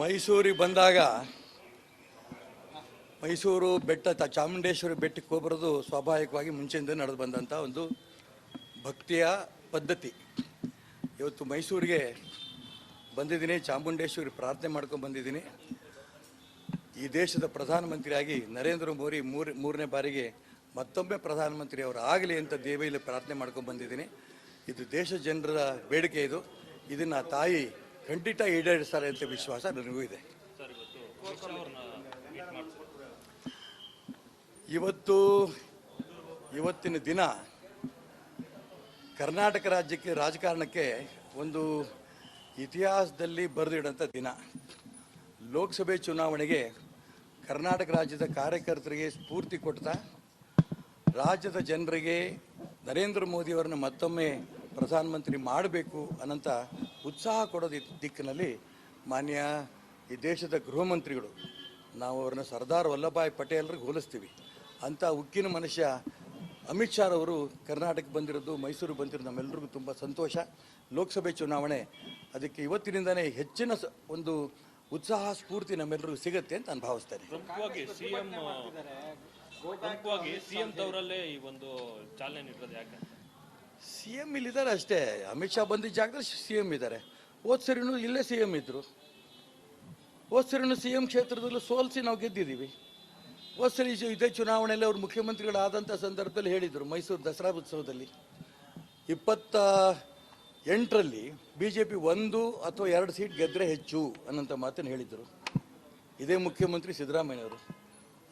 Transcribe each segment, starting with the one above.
ಮೈಸೂರಿಗೆ ಬಂದಾಗ ಮೈಸೂರು ಬೆಟ್ಟ ಚಾಮುಂಡೇಶ್ವರಿ ಬೆಟ್ಟಕ್ಕೆ ಹೋಗ್ಬರೋದು ಸ್ವಾಭಾವಿಕವಾಗಿ ಮುಂಚೆಯಿಂದ ನಡೆದು ಬಂದಂಥ ಒಂದು ಭಕ್ತಿಯ ಪದ್ಧತಿ. ಇವತ್ತು ಮೈಸೂರಿಗೆ ಬಂದಿದ್ದೀನಿ, ಚಾಮುಂಡೇಶ್ವರಿ ಪ್ರಾರ್ಥನೆ ಮಾಡ್ಕೊಂಡು ಬಂದಿದ್ದೀನಿ. ಈ ದೇಶದ ಪ್ರಧಾನಮಂತ್ರಿಯಾಗಿ ನರೇಂದ್ರ ಮೋದಿ ಮೂರನೇ ಬಾರಿಗೆ ಮತ್ತೊಮ್ಮೆ ಪ್ರಧಾನಮಂತ್ರಿ ಅವರು ಆಗಲಿ ಅಂತ ದೇವಿಯಲ್ಲಿ ಪ್ರಾರ್ಥನೆ ಮಾಡ್ಕೊಂಡು ಬಂದಿದ್ದೀನಿ. ಇದು ದೇಶ ಜನರ ಬೇಡಿಕೆ. ಇದನ್ನು ತಾಯಿ ಖಂಡಿತ ಈಡೇರಿಸ್ತಾರೆ ಅಂತ ವಿಶ್ವಾಸ ನನಗೂ ಇದೆ. ಇವತ್ತಿನ ದಿನ ಕರ್ನಾಟಕ ರಾಜಕಾರಣಕ್ಕೆ ಒಂದು ಇತಿಹಾಸದಲ್ಲಿ ಬರೆದಿಡಂಥ ದಿನ. ಲೋಕಸಭೆ ಚುನಾವಣೆಗೆ ಕರ್ನಾಟಕ ರಾಜ್ಯದ ಕಾರ್ಯಕರ್ತರಿಗೆ ಸ್ಫೂರ್ತಿ ಕೊಡ್ತಾ ರಾಜ್ಯದ ಜನರಿಗೆ ನರೇಂದ್ರ ಮೋದಿಯವರನ್ನು ಮತ್ತೊಮ್ಮೆ ಪ್ರಧಾನಮಂತ್ರಿ ಮಾಡಬೇಕು ಅನ್ನೋಂಥ ಉತ್ಸಾಹ ಕೊಡೋದು ದಿಕ್ಕಿನಲ್ಲಿ ಮಾನ್ಯ ಈ ದೇಶದ ಗೃಹ ಮಂತ್ರಿಗಳು, ನಾವು ಅವ್ರನ್ನ ಸರ್ದಾರ್ ವಲ್ಲಭಭಾಯ್ ಪಟೇಲ್ರಿಗೆ ಹೋಲಿಸ್ತೀವಿ. ಅಂಥ ಉಕ್ಕಿನ ಮನುಷ್ಯ ಅಮಿತ್ ಶಾ ಅವರು ಕರ್ನಾಟಕಕ್ಕೆ ಬಂದಿರೋದು, ಮೈಸೂರಿಗೆ ಬಂದಿರೋದು ನಮ್ಮೆಲ್ಲರಿಗೂ ತುಂಬ ಸಂತೋಷ. ಲೋಕಸಭೆ ಚುನಾವಣೆ, ಅದಕ್ಕೆ ಇವತ್ತಿನಿಂದನೇ ಹೆಚ್ಚಿನ ಒಂದು ಉತ್ಸಾಹ ಸ್ಫೂರ್ತಿ ನಮ್ಮೆಲ್ಲರಿಗೂ ಸಿಗುತ್ತೆ ಅಂತ ನಾನು ಭಾವಿಸ್ತೇನೆ. ಸಿಎಂ ತವರಲ್ಲೇ ಈ ಒಂದು ಚಾಲನೆ ನೀಡೋದು ಯಾಕೆ? ಸಿಎಂ ಇಲ್ಲಿದ್ದಾರೆ ಅಷ್ಟೇ. ಅಮಿತ್ ಶಾ ಬಂದಿದ್ದ ಜಾಗದಲ್ಲಿ ಸಿಎಂ ಇದ್ದಾರೆ. ಹೋದ್ ಸರಿನೂ ಇಲ್ಲೇ ಸಿಎಂ ಇದ್ರು. ಹೋದ್ ಸರಿನೂ ಸಿಎಂ ಕ್ಷೇತ್ರದಲ್ಲೂ ಸೋಲಿಸಿ ನಾವು ಗೆದ್ದಿದ್ದೀವಿ. ಹೋದ್ ಸರಿ ಇದೇ ಚುನಾವಣೆಯಲ್ಲಿ ಅವರು ಮುಖ್ಯಮಂತ್ರಿಗಳಾದಂಥ ಸಂದರ್ಭದಲ್ಲಿ ಹೇಳಿದರು, ಮೈಸೂರು ದಸರಾ ಉತ್ಸವದಲ್ಲಿ 28ರಲ್ಲಿ BJP 1 ಅಥವಾ 2 ಸೀಟ್ ಗೆದ್ದರೆ ಹೆಚ್ಚು ಅನ್ನೋಂಥ ಮಾತನ್ನು ಹೇಳಿದರು ಇದೇ ಮುಖ್ಯಮಂತ್ರಿ ಸಿದ್ದರಾಮಯ್ಯವರು.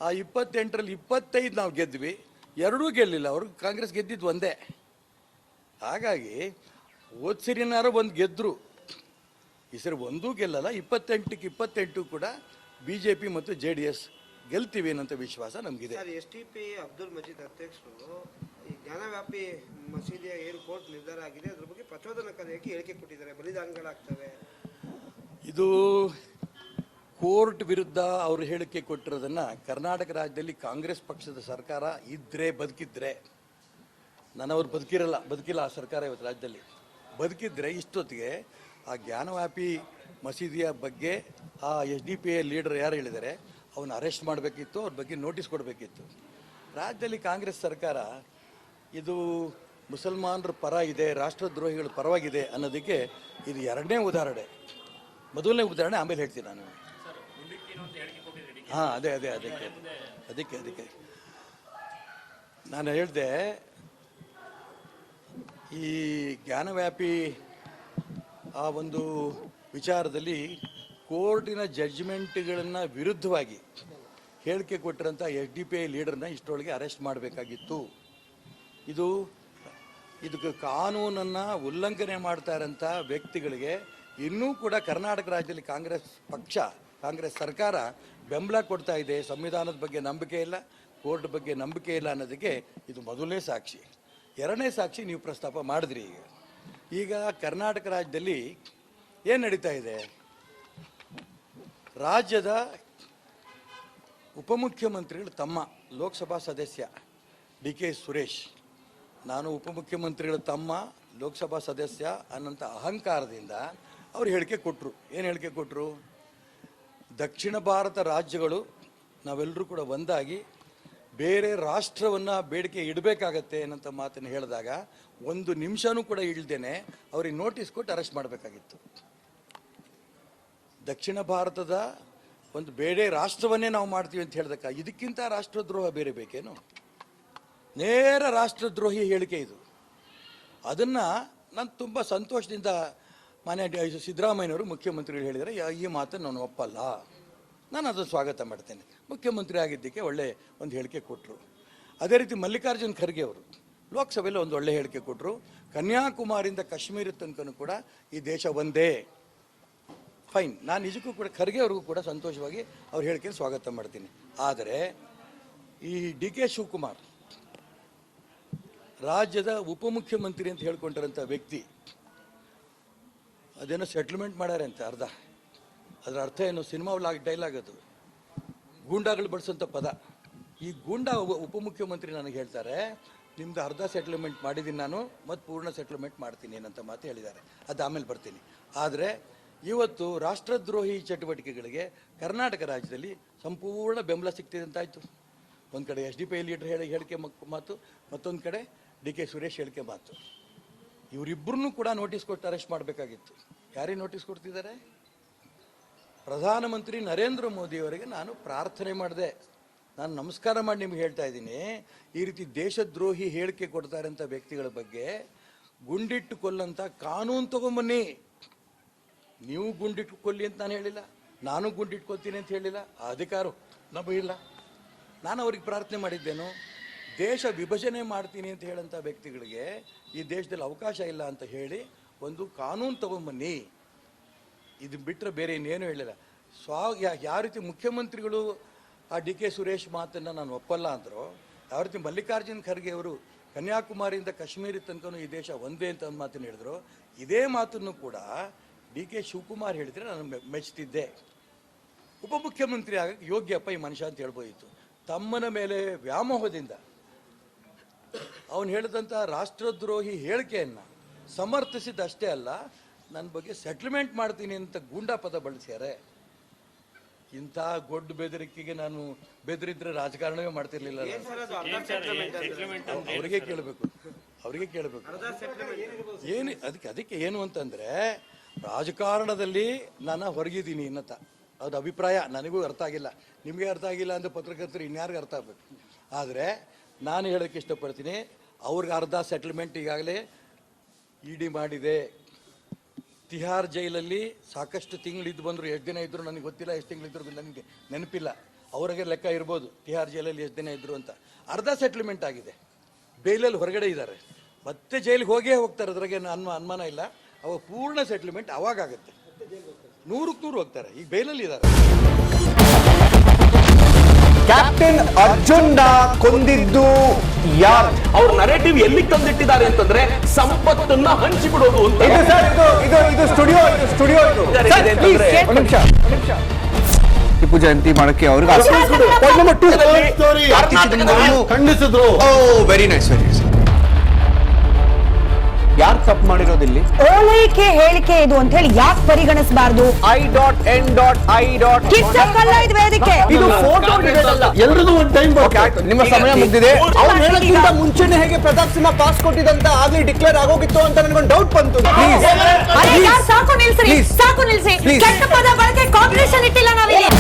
ಆ 28ರಲ್ಲಿ 25 ನಾವು ಗೆದ್ವಿ, 2 ಗೆಲ್ಲಿಲ್ಲ. ಅವರು ಕಾಂಗ್ರೆಸ್ ಗೆದ್ದಿದ್ದು ಒಂದೇ. ಹಾಗಾಗಿ ಹೋದ್ ಸರಿನಾರು ಒಂದು ಗೆದ್ದರು, ಈ ಸರಿ ಒಂದೂ ಗೆಲ್ಲಲ್ಲ. 28ಕ್ಕೆ 28 ಕೂಡ BJP ಮತ್ತು JDS ಗೆಲ್ತೀವಿ ಅನ್ನೋಂಥ ವಿಶ್ವಾಸ ನಮಗಿದೆ. STP ಅಬ್ದುಲ್ ಮಜೀದ್ ಅಧ್ಯಕ್ಷರು ಈ ಜ್ಞಾನವ್ಯಾಪಿ ಮಸೀದಿಯ ಏನು ಕೋರ್ಟ್ ನಿರ್ಧಾರ ಆಗಿದೆ ಅದ್ರ ಬಗ್ಗೆ ಪ್ರಚೋದನಕಾರಿಯಾಗಿ ಹೇಳಿಕೆ ಕೊಟ್ಟಿದ್ದಾರೆ, ಬಲಿದಾನಗಳಾಗ್ತವೆ. ಇದು ಕೋರ್ಟ್ ವಿರುದ್ಧ ಅವರು ಹೇಳಿಕೆ ಕೊಟ್ಟಿರೋದನ್ನು ಕರ್ನಾಟಕ ರಾಜ್ಯದಲ್ಲಿ ಕಾಂಗ್ರೆಸ್ ಪಕ್ಷದ ಸರ್ಕಾರ ಇದ್ದರೆ ಬದುಕಿದ್ರೆ, ಅವ್ರು ಬದುಕಿಲ್ಲ ಆ ಸರ್ಕಾರ ಇವತ್ತು ರಾಜ್ಯದಲ್ಲಿ ಬದುಕಿದ್ರೆ ಇಷ್ಟೊತ್ತಿಗೆ ಆ ಜ್ಞಾನವ್ಯಾಪಿ ಮಸೀದಿಯ ಬಗ್ಗೆ ಆ SDP ಲೀಡರ್ ಯಾರು ಹೇಳಿದ್ದಾರೆ ಅವನ್ನ ಅರೆಸ್ಟ್ ಮಾಡಬೇಕಿತ್ತು, ಅವ್ರ ಬಗ್ಗೆ ನೋಟಿಸ್ ಕೊಡಬೇಕಿತ್ತು. ರಾಜ್ಯದಲ್ಲಿ ಕಾಂಗ್ರೆಸ್ ಸರ್ಕಾರ ಇದು ಮುಸಲ್ಮಾನರ ಪರ ಇದೆ, ರಾಷ್ಟ್ರದ್ರೋಹಿಗಳ ಪರವಾಗಿದೆ ಅನ್ನೋದಕ್ಕೆ ಇದು 2ನೇ ಉದಾಹರಣೆ. ಮೊದಲನೇ ಉದಾಹರಣೆ ಆಮೇಲೆ ಹೇಳ್ತೀನಿ ನಾನು. ಹಾಂ, ಅದಕ್ಕೆ ನಾನು ಹೇಳಿದೆ, ಈ ಜ್ಞಾನವ್ಯಾಪಿ ಆ ಒಂದು ವಿಚಾರದಲ್ಲಿ ಕೋರ್ಟಿನ ಜಡ್ಜ್ಮೆಂಟ್ಗಳನ್ನು ವಿರುದ್ಧವಾಗಿ ಹೇಳಿಕೆ ಕೊಟ್ಟಿರೋಂಥ SDP ಲೀಡರ್ನ ಇಷ್ಟರೊಳಗೆ ಅರೆಸ್ಟ್ ಮಾಡಬೇಕಾಗಿತ್ತು. ಇದಕ್ಕೆ ಕಾನೂನನ್ನು ಉಲ್ಲಂಘನೆ ಮಾಡ್ತಾ ಇರೋಂಥ ವ್ಯಕ್ತಿಗಳಿಗೆ ಇನ್ನೂ ಕೂಡ ಕರ್ನಾಟಕ ರಾಜ್ಯದಲ್ಲಿ ಕಾಂಗ್ರೆಸ್ ಸರ್ಕಾರ ಬೆಂಬಲ ಕೊಡ್ತಾ ಇದೆ. ಸಂವಿಧಾನದ ಬಗ್ಗೆ ನಂಬಿಕೆ ಇಲ್ಲ, ಕೋರ್ಟ್ ಬಗ್ಗೆ ನಂಬಿಕೆ ಇಲ್ಲ ಅನ್ನೋದಕ್ಕೆ ಇದು ಮೊದಲನೇ ಸಾಕ್ಷಿ. 2ನೇ ಸಾಕ್ಷಿ ನೀವು ಪ್ರಸ್ತಾಪ ಮಾಡಿದ್ರಿ. ಈಗ ಕರ್ನಾಟಕ ರಾಜ್ಯದಲ್ಲಿ ಏನು ನಡೀತಾ ಇದೆ? ರಾಜ್ಯದ ಉಪಮುಖ್ಯಮಂತ್ರಿಗಳು ತಮ್ಮ ಲೋಕಸಭಾ ಸದಸ್ಯ DK ಸುರೇಶ್, ನಾನು ಉಪಮುಖ್ಯಮಂತ್ರಿಗಳ ತಮ್ಮ ಲೋಕಸಭಾ ಸದಸ್ಯ ಅನ್ನೋಂಥ ಅಹಂಕಾರದಿಂದ ಅವರು ಹೇಳಿಕೆ ಕೊಟ್ಟರು. ಏನು ಹೇಳಿಕೆ ಕೊಟ್ಟರು? ದಕ್ಷಿಣ ಭಾರತ ರಾಜ್ಯಗಳು ನಾವೆಲ್ಲರೂ ಕೂಡ ಒಂದಾಗಿ ಬೇರೆ ರಾಷ್ಟ್ರವನ್ನು ಬೇಡಿಕೆ ಇಡಬೇಕಾಗತ್ತೆ ಅನ್ನೋಂಥ ಮಾತನ್ನು ಹೇಳಿದಾಗ 1 ನಿಮಿಷನೂ ಕೂಡ ಇಳ್ದೇನೆ ಅವ್ರಿಗೆ ನೋಟಿಸ್ ಕೊಟ್ಟು ಅರೆಸ್ಟ್ ಮಾಡಬೇಕಾಗಿತ್ತು. ದಕ್ಷಿಣ ಭಾರತದ ಒಂದು ಬೇರೆ ರಾಷ್ಟ್ರವನ್ನೇ ನಾವು ಮಾಡ್ತೀವಿ ಅಂತ ಹೇಳಿದಕ್ಕ ಇದಕ್ಕಿಂತ ರಾಷ್ಟ್ರದ್ರೋಹ ಬೇರೆ ಬೇಕೇನು? ನೇರ ರಾಷ್ಟ್ರದ್ರೋಹಿ ಹೇಳಿಕೆ ಇದು. ಅದನ್ನು ನಾನು ತುಂಬ ಸಂತೋಷದಿಂದ ಮಾನ್ಯ ಸಿದ್ದರಾಮಯ್ಯನವರು ಮುಖ್ಯಮಂತ್ರಿಗಳು ಹೇಳಿದರೆ ಈ ಮಾತನ್ನು ನಾನು ಒಪ್ಪಲ್ಲ, ನಾನು ಅದನ್ನು ಸ್ವಾಗತ ಮಾಡ್ತೇನೆ. ಮುಖ್ಯಮಂತ್ರಿ ಆಗಿದ್ದಕ್ಕೆ ಒಳ್ಳೆ ಒಂದು ಹೇಳಿಕೆ ಕೊಟ್ಟರು. ಅದೇ ರೀತಿ ಮಲ್ಲಿಕಾರ್ಜುನ್ ಖರ್ಗೆ ಅವರು ಲೋಕಸಭೆಯಲ್ಲಿ ಒಂದು ಒಳ್ಳೆ ಹೇಳಿಕೆ ಕೊಟ್ಟರು. ಕನ್ಯಾಕುಮಾರಿಯಿಂದ ಕಾಶ್ಮೀರ ತನಕನೂ ಕೂಡ ಈ ದೇಶ ಒಂದೇ. ಫೈನ್, ನಾನು ನಿಜಕ್ಕೂ ಕೂಡ ಖರ್ಗೆ ಅವ್ರಿಗೂ ಕೂಡ ಸಂತೋಷವಾಗಿ ಅವ್ರ ಹೇಳಿಕೆಯನ್ನು ಸ್ವಾಗತ ಮಾಡ್ತೀನಿ. ಆದರೆ ಈ DK ಶಿವಕುಮಾರ್ ರಾಜ್ಯದ ಉಪಮುಖ್ಯಮಂತ್ರಿ ಅಂತ ಹೇಳ್ಕೊಂಡಿರೋಂಥ ವ್ಯಕ್ತಿ ಅದೇನೋ ಸೆಟ್ಲ್ಮೆಂಟ್ ಮಾಡ್ಯಾರೆ ಅಂತ ಅದರ ಅರ್ಥ ಏನು? ಸಿನಿಮಾ ಡೈಲಾಗ್ ಅದು, ಗೂಂಡಾಗಳು ಬಳಸೋಂಥ ಪದ. ಈ ಗೂಂಡಾ ಉಪಮುಖ್ಯಮಂತ್ರಿ ನನಗೆ ಹೇಳ್ತಾರೆ, ನಿಮ್ದು ಅರ್ಧ ಸೆಟ್ಲ್ಮೆಂಟ್ ಮಾಡಿದ್ದೀನಿ ನಾನು, ಮತ್ತು ಪೂರ್ಣ ಸೆಟ್ಲ್ಮೆಂಟ್ ಮಾಡ್ತೀನಿ ಏನಂತ ಮಾತು ಹೇಳಿದ್ದಾರೆ. ಅದು ಆಮೇಲೆ ಬರ್ತೀನಿ. ಆದರೆ ಇವತ್ತು ರಾಷ್ಟ್ರದ್ರೋಹಿ ಚಟುವಟಿಕೆಗಳಿಗೆ ಕರ್ನಾಟಕ ರಾಜ್ಯದಲ್ಲಿ ಸಂಪೂರ್ಣ ಬೆಂಬಲ ಸಿಗ್ತಿದೆ ಅಂತಾಯಿತು. ಒಂದು ಕಡೆ SDP ಲೀಡರ್ ಹೇಳಿಕೆ ಮಾತು, ಮತ್ತೊಂದು ಕಡೆ DK ಸುರೇಶ್ ಹೇಳಿಕೆ ಮಾತು. ಇವರಿಬ್ಬರನ್ನೂ ಕೂಡ ನೋಟಿಸ್ ಕೊಟ್ಟು ಅರೆಸ್ಟ್ ಮಾಡಬೇಕಾಗಿತ್ತು. ಯಾರಿಗೆ ನೋಟಿಸ್ ಕೊಡ್ತಿದ್ದಾರೆ? ಪ್ರಧಾನಮಂತ್ರಿ ನರೇಂದ್ರ ಮೋದಿಯವರಿಗೆ ನಾನು ಪ್ರಾರ್ಥನೆ ಮಾಡಿದೆ, ನಾನು ನಮಸ್ಕಾರ ಮಾಡಿ ನಿಮ್ಗೆ ಹೇಳ್ತಾ ಇದ್ದೀನಿ, ಈ ರೀತಿ ದೇಶದ್ರೋಹಿ ಹೇಳಿಕೆ ಕೊಡ್ತಾರೆ ಅಂತ ವ್ಯಕ್ತಿಗಳ ಬಗ್ಗೆ ಗುಂಡಿಟ್ಟು ಕೊಲ್ಲಂತ ಕಾನೂನು ತಗೊಂಬನ್ನಿ. ನೀವು ಗುಂಡಿಟ್ಟು ಕೊಲ್ಲಿ ಅಂತ ನಾನು ಹೇಳಿಲ್ಲ, ನಾನು ಗುಂಡಿಟ್ಕೊಳ್ತೀನಿ ಅಂತ ಹೇಳಿಲ್ಲ, ಆ ಅಧಿಕಾರ ನಮಗಿಲ್ಲ. ನಾನು ಅವ್ರಿಗೆ ಪ್ರಾರ್ಥನೆ ಮಾಡಿದ್ದೇನು, ದೇಶ ವಿಭಜನೆ ಮಾಡ್ತೀನಿ ಅಂತ ಹೇಳಂಥ ವ್ಯಕ್ತಿಗಳಿಗೆ ಈ ದೇಶದಲ್ಲಿ ಅವಕಾಶ ಇಲ್ಲ ಅಂತ ಹೇಳಿ ಒಂದು ಕಾನೂನು ತಗೊಂಬನ್ನಿ. ಇದು ಬಿಟ್ಟರೆ ಬೇರೆ ಇನ್ನೇನು ಹೇಳಿಲ್ಲ. ಯಾವ ರೀತಿ ಮುಖ್ಯಮಂತ್ರಿಗಳು ಆ DK ಸುರೇಶ್ ಮಾತನ್ನು ನಾನು ಒಪ್ಪಲ್ಲ ಅಂದರು, ಯಾವ ರೀತಿ ಮಲ್ಲಿಕಾರ್ಜುನ್ ಖರ್ಗೆ ಅವರು ಕನ್ಯಾಕುಮಾರಿಯಿಂದ ಕಾಶ್ಮೀರ ತನಕ ಈ ದೇಶ ಒಂದೇ ಅಂತ ಒಂದು ಮಾತನ್ನು ಹೇಳಿದ್ರು, ಇದೇ ಮಾತನ್ನು ಕೂಡ DK ಶಿವಕುಮಾರ್ ಹೇಳಿದರೆ ನಾನು ಮೆಚ್ಚಿದ್ದೆ. ಉಪಮುಖ್ಯಮಂತ್ರಿ ಆಗಕ್ಕೆ ಯೋಗ್ಯಪ್ಪ ಈ ಮನುಷ್ಯ ಅಂತ ಹೇಳ್ಬೋದಿತ್ತು. ತಮ್ಮನ ಮೇಲೆ ವ್ಯಾಮೋಹದಿಂದ ಅವನು ಹೇಳಿದಂಥ ರಾಷ್ಟ್ರದ್ರೋಹಿ ಹೇಳಿಕೆಯನ್ನು ಸಮರ್ಥಿಸಿದಷ್ಟೇ ಅಲ್ಲ, ನನ್ನ ಬಗ್ಗೆ ಸೆಟ್ಲ್ಮೆಂಟ್ ಮಾಡ್ತೀನಿ ಅಂತ ಗೂಂಡಾ ಪದ ಬಳಸ್ಯಾರೆ. ಇಂಥ ಗೊಡ್ಡ ಬೆದರಿಕೆಗೆ ನಾನು ಬೆದರಿದ್ರೆ ರಾಜಕಾರಣವೇ ಮಾಡ್ತಿರ್ಲಿಲ್ಲ. ಅವರಿಗೆ ಕೇಳಬೇಕು ಏನು ಅದಕ್ಕೆ ಏನು ಅಂತಂದರೆ, ರಾಜಕಾರಣದಲ್ಲಿ ನಾನು ಹೊರಗಿದ್ದೀನಿ ಅನ್ನತ ಅದು ಅಭಿಪ್ರಾಯ. ನನಗೂ ಅರ್ಥ ಆಗಿಲ್ಲ, ನಿಮಗೆ ಅರ್ಥ ಆಗಿಲ್ಲ ಅಂದರೆ ಪತ್ರಕರ್ತರು ಇನ್ಯಾರಿಗೂ ಅರ್ಥ ಆಗಬೇಕು. ಆದರೆ ನಾನು ಹೇಳೋಕ್ಕೆ ಇಷ್ಟಪಡ್ತೀನಿ, ಅವ್ರಿಗೆ ಅರ್ಧ ಸೆಟಲ್ಮೆಂಟ್ ಈಗಾಗಲೇ ED ಮಾಡಿದೆ. ತಿಹಾರ್ ಜೈಲಲ್ಲಿ ಸಾಕಷ್ಟು ತಿಂಗಳಿದ್ದು ಬಂದರು, ಎಷ್ಟು ದಿನ ಇದ್ದರು ನನಗೆ ಗೊತ್ತಿಲ್ಲ, ಎಷ್ಟು ತಿಂಗಳಿದ್ರು ನನಗೆ ನೆನಪಿಲ್ಲ. ಅವ್ರಿಗೆ ಲೆಕ್ಕ ಇರ್ಬೋದು ತಿಹಾರ್ ಜೈಲಲ್ಲಿ ಎಷ್ಟು ದಿನ ಇದ್ದರು ಅಂತ. ಅರ್ಧ ಸೆಟ್ಲ್ಮೆಂಟ್ ಆಗಿದೆ, ಬೇಲಲ್ಲಿ ಹೊರಗಡೆ ಇದ್ದಾರೆ, ಮತ್ತೆ ಜೈಲಿಗೆ ಹೋಗ್ತಾರೆ, ಅದ್ರಾಗೆ ಅನುಮಾನ ಇಲ್ಲ. ಅವಾಗ ಪೂರ್ಣ ಸೆಟ್ಲ್ಮೆಂಟ್ ಅವಾಗುತ್ತೆ, 100ಕ್ಕೆ 100 ಹೋಗ್ತಾರೆ. ಈಗ ಬೇಲಲ್ಲಿ ಇದ್ದಾರೆ. ಕ್ಯಾಪ್ಟನ್ ಅರ್ಜುನ್ ಕೊಂದಿದ್ದು ಯಾರು? ಅವ್ರ ನರೇಟಿವ್ ಎಲ್ಲಿ ತಂದಿಟ್ಟಿದ್ದಾರೆ ಅಂತಂದ್ರೆ ಸಂಪತ್ತನ್ನ ಹಂಚಿಬಿಡೋದು ಅಂತ. ಇದು ಸ್ಟುಡಿಯೋ ಟಿಪ್ಪು ಜಯಂತಿ ಮಾಡಕ್ಕೆ ಅವ್ರಿಗೆ ಖಂಡಿಸಿದ್ರು. Very nice. ಯಾರು ತಪ್ಪು ಮಾಡಿರೋದಿಲ್ಲಿ? ಓಲೈಕೆ ಹೇಳಿಕೆ ಇದು ಅಂತ ಹೇಳಿ ಯಾಕೆ ಪರಿಗಣಿಸಬಾರದು? ಕಿಚ್ಚಕ್ಕಲ್ಲ ಇದು ವೇದಿಕೆ. ಇದು ಫೋಟೋ ಎಲ್ರಿಗೂ ಒಂದು ಟೈಮ್. ನಿಮ್ಮ ಸಮಯ ಮುಗಿದಿದೆ. ಅವ್ರು ಹೇಳೋಕ್ಕಿಂತ ಮುಂಚೆನೆ ಹೇಗೆ ಪ್ರತಾಪ್ ಸಿಂಹ ಪಾಸ್ ಕೊಟ್ಟಿದಂತ ಆಗ್ಲಿ ಡಿಕ್ಲೇರ್ ಆಗೋಗಿತ್ತು ಅಂತ ನನಗೊಂದು ಡೌಟ್ ಬಂತು. ಸಾಕು ನಿಲ್ಸಿ. ಕೆಟ್ಟ ಪದ ಬಳಕೆ ಕಾಂಪಿಟೇಷನ್ ಇಟ್ಟಿಲ್ಲ ನಾವಿಲ್ಲಿ.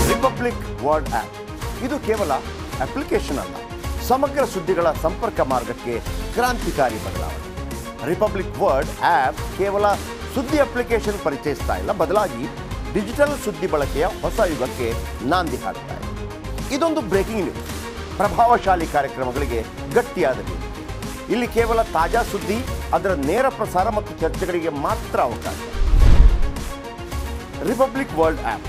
ರಿಪಬ್ಲಿಕ್ ವರ್ಡ್ ಆಪ್ ಇದು ಕೇವಲ ಅಪ್ಲಿಕೇಶನ್ ಅಲ್ಲ, ಸಮಗ್ರ ಸುದ್ದಿಗಳ ಸಂಪರ್ಕ ಮಾರ್ಗಕ್ಕೆ ಕ್ರಾಂತಿಕಾರಿ ಬದಲಾವಣೆ. ರಿಪಬ್ಲಿಕ್ ವರ್ಡ್ ಆಪ್ ಕೇವಲ ಸುದ್ದಿ ಅಪ್ಲಿಕೇಶನ್ ಪರಿಚಯಿಸ್ತಾ ಇಲ್ಲ, ಬದಲಾಗಿ ಡಿಜಿಟಲ್ ಸುದ್ದಿ ಬಳಕೆಯ ಹೊಸ ಯುಗಕ್ಕೆ ನಾಂದಿ ಹಾಡ್ತಾ ಇದೆ. ಇದೊಂದು ಬ್ರೇಕಿಂಗ್ ನ್ಯೂಸ್, ಪ್ರಭಾವಶಾಲಿ ಕಾರ್ಯಕ್ರಮಗಳಿಗೆ ಗಟ್ಟಿಯಾದ ವೇದಿಕೆ. ಇಲ್ಲಿ ಕೇವಲ ತಾಜಾ ಸುದ್ದಿ, ಅದರ ನೇರ ಪ್ರಸಾರ ಮತ್ತು ಚರ್ಚೆಗಳಿಗೆ ಮಾತ್ರ ಅವಕಾಶ. ರಿಪಬ್ಲಿಕ್ ವರ್ಲ್ಡ್ ಆಪ್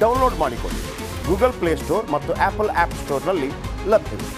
ಡೌನ್ಲೋಡ್ ಮಾಡಿಕೊಳ್ಳಿ. ಗೂಗಲ್ ಪ್ಲೇಸ್ಟೋರ್ ಮತ್ತು ಆಪಲ್ ಆಪ್ ಸ್ಟೋರ್ನಲ್ಲಿ ಲಭ್ಯವಿದೆ.